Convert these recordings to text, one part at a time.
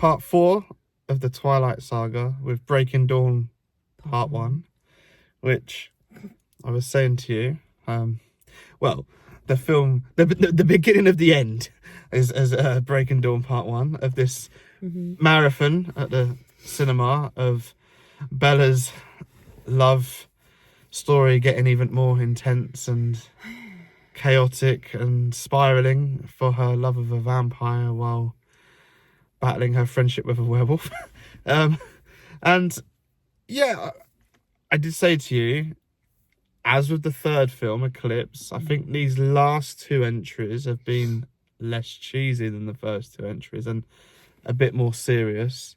part 4 of the Twilight Saga with Breaking Dawn part 1, which I was saying to you, well, the film, the beginning of the end is Breaking Dawn part 1 of this marathon at the cinema of Bella's love story getting even more intense and chaotic and spiraling for her love of a vampire while battling her friendship with a werewolf. And yeah, I did say to you, as with the third film, Eclipse, I think these last 2 entries have been less cheesy than the first 2 entries and a bit more serious.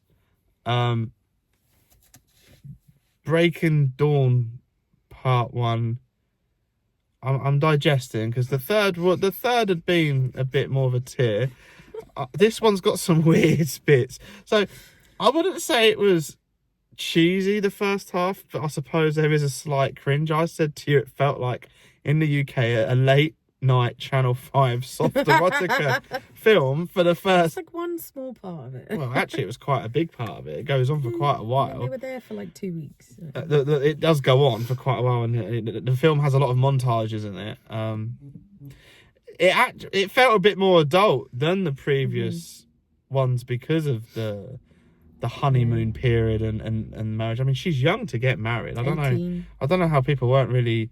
Breaking Dawn part 1, I'm digesting, because the third had been a bit more of a tear. This one's got some weird bits. So I wouldn't say it was cheesy the first half, but I suppose there is a slight cringe. I said to you it felt like in the UK a late night Channel 5 soft erotica film for the first. It's like one small part of it. Well, actually it was quite a big part of it. It goes on for quite a while. They were there for like 2 weeks. It does go on for quite a while, and the film has a lot of montages in it. It felt a bit more adult than the previous ones because of the honeymoon period and marriage. I mean, she's young to get married. I don't know how people weren't really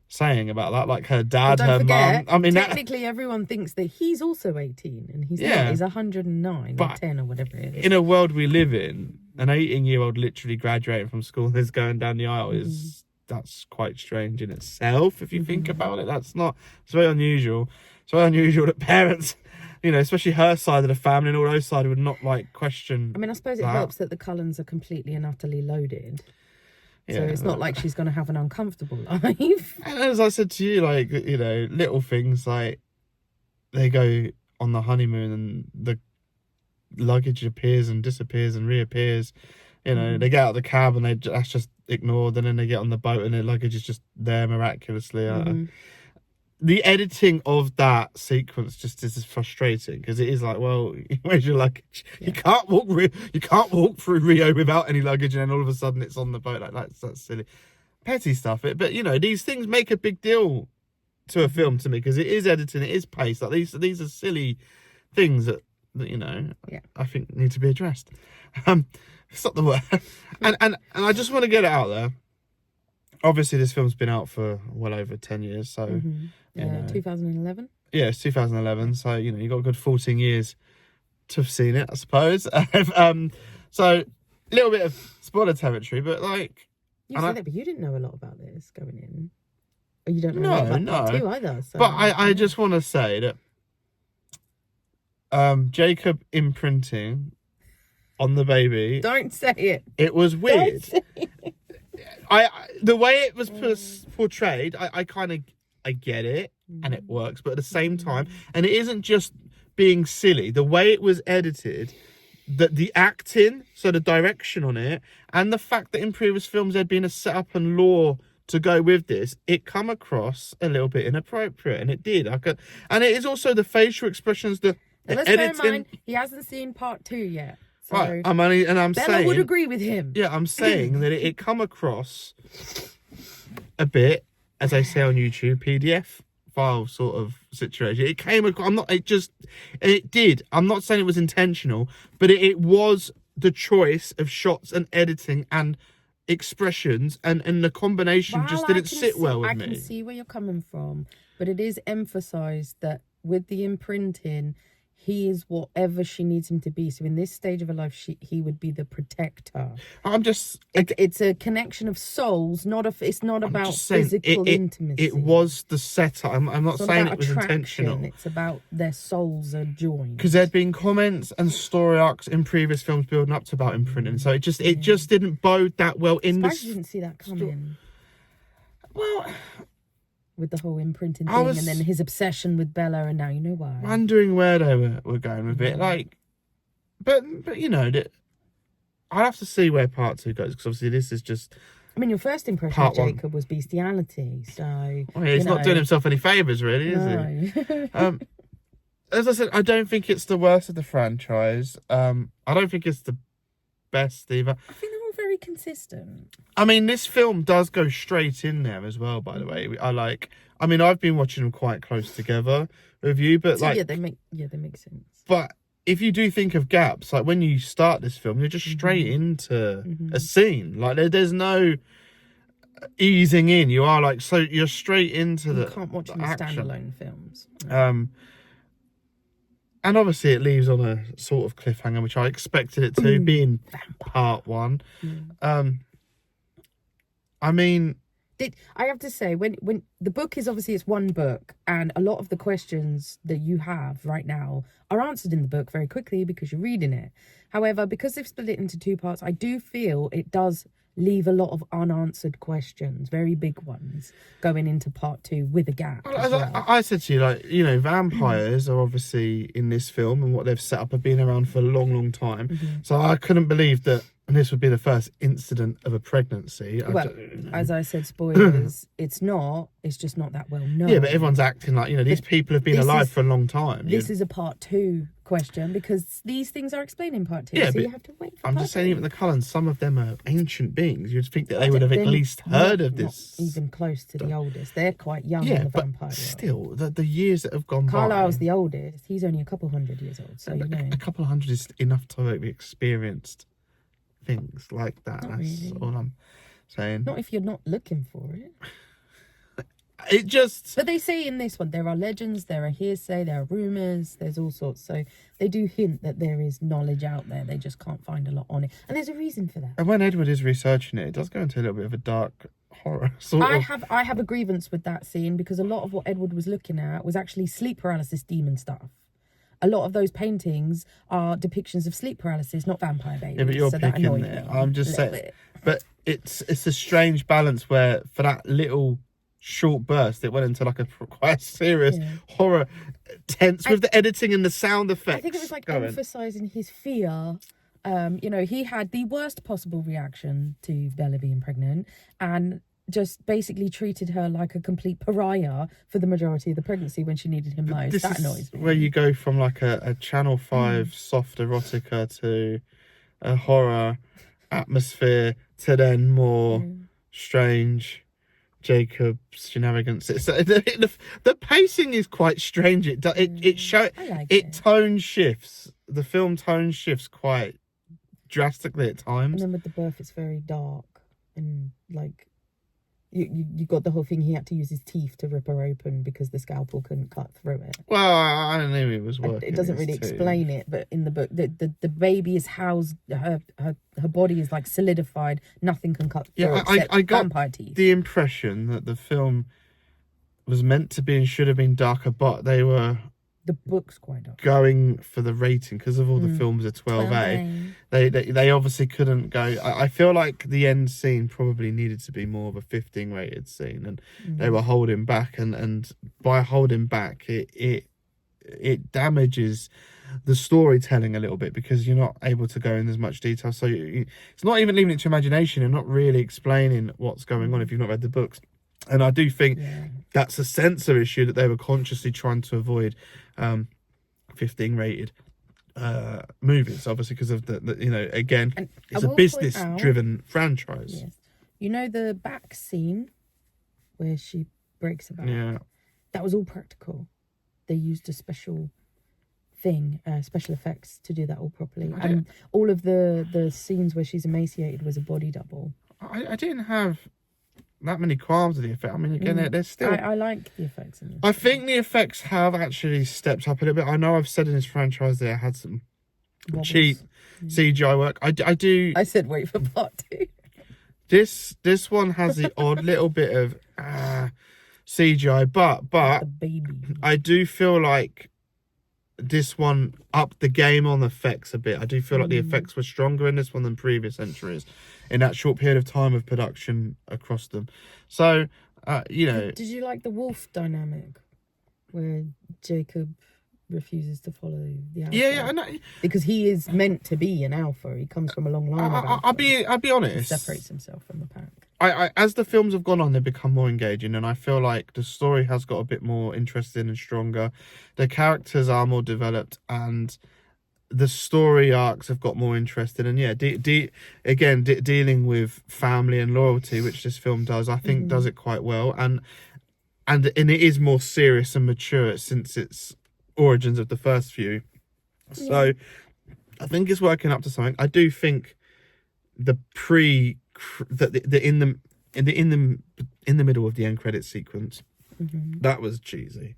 saying about that, like her dad, her mum. I mean, technically everyone thinks that he's also 18 and he's not. He's 109 or 10 or whatever it is. In a world we live in, an 18-year-old literally graduating from school and is going down the aisle that's quite strange in itself if you think about it. It's very unusual. It's very unusual that parents, you know, especially her side of the family and all those sides, would not like question. I mean, I suppose it helps that the Cullens are completely and utterly loaded. So it's not like she's going to have an uncomfortable life. And as I said to you, like, you know, little things like they go on the honeymoon and the luggage appears and disappears and reappears. You know, they get out of the cab and that's just ignored, and then they get on the boat and their luggage is just there miraculously. The editing of that sequence just is frustrating because it is like, well, where's your luggage? You can't walk through Rio without any luggage, and then all of a sudden it's on the boat. Like that's silly, petty stuff. But you know, these things make a big deal to a film to me because it is editing, it is pace. Like these are silly things that you know, I think need to be addressed. It's not the word. and I just want to get it out there. Obviously, this film's been out for well over 10 years, so. 2011? Yeah, it's 2011, so, you know, you've got a good 14 years to have seen it, I suppose. So, a little bit of spoiler territory, but, like... You said that, but you didn't know a lot about this going in. Or you don't know a lot about that too, either. So. But I just want to say that Jacob imprinting on the baby... Don't say it. It was weird. The way it was portrayed, I get it, and it works, but at the same time, and it isn't just being silly, the way it was edited, the acting, so the direction on it, and the fact that in previous films there'd been a setup and lore to go with this, it come across a little bit inappropriate, and it did. And it is also the facial expressions, the let's editing. bear in mind, he hasn't seen part 2 yet. So right, I'm Bella saying, would agree with him. Yeah, I'm saying that it come across a bit, as I say on YouTube, PDF file sort of situation. It came across, it did. I'm not saying it was intentional, but it was the choice of shots and editing and expressions and the combination just didn't sit well with me. I can see where you're coming from, but it is emphasised that with the imprinting, he is whatever she needs him to be. So in this stage of her life, he would be the protector. It's a connection of souls, it's not about physical intimacy. It was the setup. I'm not saying it was intentional. It's about their souls are joined. Because there'd been comments and story arcs in previous films building up to about imprinting. So it just didn't bode that well in the... I didn't see that coming. Well... With the whole imprinting thing and then his obsession with Bella, and now you know why. Wondering where they were going with it. Like, but you know, I'll have to see where part 2 goes, because obviously this is just... I mean, your first impression of Jacob was bestiality, so... Well, he's not doing himself any favours, really, is he? as I said, I don't think it's the worst of the franchise. I don't think it's the best either. I think they're all very consistent. I mean, this film does go straight in there as well, by the way. I mean, I've been watching them quite close together with you, but So, like... they make sense. But if you do think of gaps, like when you start this film, you're just straight into a scene. Like there's no easing in. You are like, so you're straight into You can't watch them as action. standalone films. And obviously it leaves on a sort of cliffhanger, which I expected it to, being part one. I mean... I have to say, when the book is obviously it's one book, and a lot of the questions that you have right now are answered in the book very quickly because you're reading it. However, because they've split it into two parts, I do feel it does leave a lot of unanswered questions, very big ones, going into part two with a gap. I said to you, like, you know, vampires are obviously in this film, and what they've set up have been around for a long, long time. So I couldn't believe that this would be the first incident of a pregnancy. Well, as I said, spoilers, it's just not that well known. Yeah, but everyone's acting like, you know, these people have been alive for a long time. This is a part two question because these things are explained in part two, yeah, so you have to wait for I'm part just saying, two. even the Cullens, some of them are ancient beings. You'd think that they would have at least heard of this. Not even close to the oldest. They're quite young in the vampire world. Still, the years that have gone Carlisle's by... the oldest. He's only a couple 100 years old, so you know. A couple of hundred is enough to have experienced things like that. Not That's really. all I'm saying. Not if you're not looking for it. It just... But they say in this one, there are legends, there are hearsay, there are rumours, there's all sorts. So they do hint that there is knowledge out there. They just can't find a lot on it. And there's a reason for that. And when Edward is researching it, it does go into a little bit of a dark horror sort of... I have a grievance with that scene because a lot of what Edward was looking at was actually sleep paralysis demon stuff. A lot of those paintings are depictions of sleep paralysis, not vampire babies. Yeah, but you're so that picking annoyed there. me I'm just a little saying... bit. But it's a strange balance where for that little short burst, it went into like a quite serious horror, tense with the editing and the sound effects. I think it was like emphasising his fear. You know, he had the worst possible reaction to Bella being pregnant and just basically treated her like a complete pariah for the majority of the pregnancy when she needed him most. That annoys me. Where you go from like a Channel 5 soft erotica to a horror atmosphere to then more strange Jacob's shenanigans. The pacing is quite strange. Tone shifts. The film tone shifts quite drastically at times. And then with the birth, it's very dark and like you got the whole thing. He had to use his teeth to rip her open because the scalpel couldn't cut through it. Well, I knew it was working. It doesn't really explain it, but in the book, the baby is housed. Her body is like solidified. Nothing can cut through. I got vampire teeth. The impression that the film was meant to be and should have been darker, but they were the book's quite dark. Going for the rating because of all the films are 12A. They obviously couldn't go. I feel like the end scene probably needed to be more of a 15 rated scene, and they were holding back, and by holding back it damages the storytelling a little bit because you're not able to go in as much detail. So it's not even leaving it to imagination and not really explaining what's going on if you've not read the books. And I do think that's a censor issue that they were consciously trying to avoid 15 rated movies, obviously, because of the you know, again, and it's a business driven franchise. Yes. You know the back scene where she breaks her back? Yeah. That was all practical. They used a special thing, special effects to do that all properly. And all of the scenes where she's emaciated was a body double. I didn't have that many qualms with the effect. I mean, again, they're still... I like the effects in this. I think the effects have actually stepped up a little bit. I know I've said in this franchise they had some cheap CGI work. I do... I said wait for part 2. This one has the odd little bit of CGI, but the baby. I do feel like this one upped the game on effects a bit. I do feel like the effects were stronger in this one than previous entries in that short period of time of production across them. So, you know... Did you like the wolf dynamic where Jacob refuses to follow the alpha? Yeah, I know. Because he is meant to be an alpha. He comes from a long line of alpha. I'll be honest. He separates himself from the pack. I as the films have gone on, they've become more engaging, and I feel like the story has got a bit more interesting and stronger. The characters are more developed, and the story arcs have got more interesting. And yeah, dealing with family and loyalty, which this film does, I think does it quite well. And it is more serious and mature since its origins of the first few. So I think it's working up to something. I do think the in the middle of the end credit sequence, that was cheesy.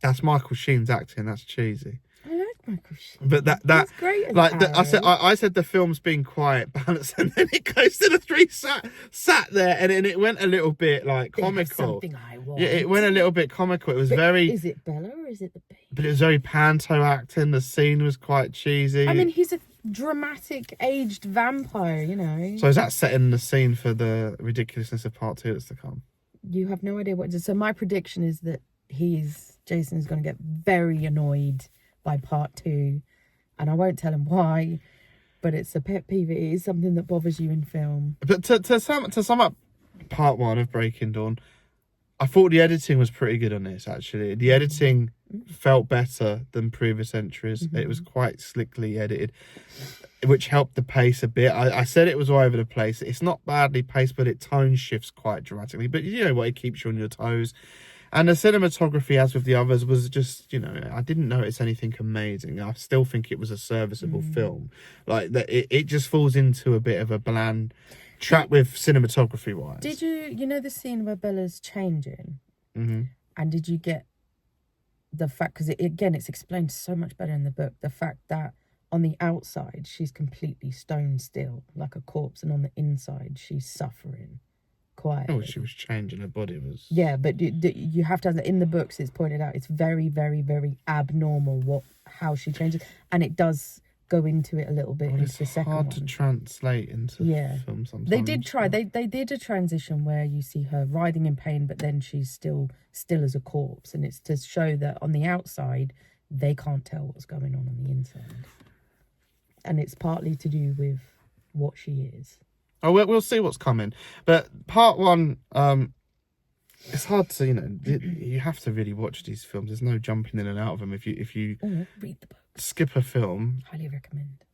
That's Michael Sheen's acting. That's cheesy. I like Michael Sheen. But that He's great as like Harry. I said the film's been quite balanced, and then it goes to the three sat there, and then it went a little bit like They have comical. Something I want. Yeah, it went a little bit comical. It was very. Is it Bella or is it the baby? But it was very panto acting. The scene was quite cheesy. I mean, he's a dramatic aged vampire, you know. So is that setting the scene for the ridiculousness of part 2 that's to come? You have no idea what it is. So my prediction is that Jason is going to get very annoyed by part 2, and I won't tell him why, but it's a pet peeve. It is something that bothers you in film. But to sum up part 1 of Breaking Dawn, I thought the editing was pretty good on this, actually. The editing felt better than previous entries. It was quite slickly edited, which helped the pace a bit. I said it was all over the place. It's not badly paced, but it tone shifts quite dramatically. But you know what? It keeps you on your toes. And the cinematography, as with the others, was just, you know, I didn't notice anything amazing. I still think it was a serviceable film. Like, that, it just falls into a bit of a bland trap with cinematography-wise. Did you know the scene where Bella's changing? Mm-hmm. And did you get the fact, because it's explained so much better in the book, the fact that on the outside, she's completely stone still, like a corpse, and on the inside, she's suffering quietly. Oh, she was changing, her body was... Yeah, but you have to have that in the books. It's pointed out it's very, very, very abnormal how she changes, and it does go into it a little bit into the second one. It's hard to translate into film sometimes. They did try. They did a transition where you see her writhing in pain, but then she's still as a corpse, and it's to show that on the outside they can't tell what's going on the inside, and it's partly to do with what she is. Oh, we'll see what's coming. But part 1, it's hard to, you know, you have to really watch these films. There's no jumping in and out of them. If you read the book, skip a film, highly recommend.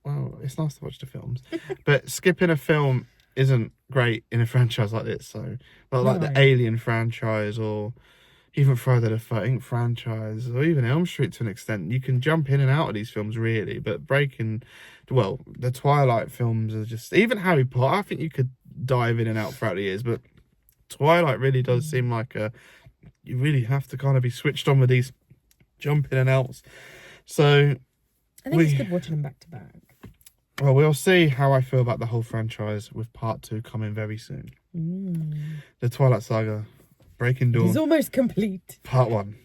Well, it's nice to watch the films, but skipping a film isn't great in a franchise like this. So, like the Alien franchise, or even Friday the 13th franchise, or even Elm Street to an extent, you can jump in and out of these films really. But the Twilight films are just, even Harry Potter, I think you could dive in and out throughout the years, but Twilight really does seem like you really have to kind of be switched on with these jumping and outs. So I think it's good watching them back to back. Well, we'll see how I feel about the whole franchise with part 2 coming very soon. The Twilight Saga, Breaking Dawn. It's almost complete. Part 1.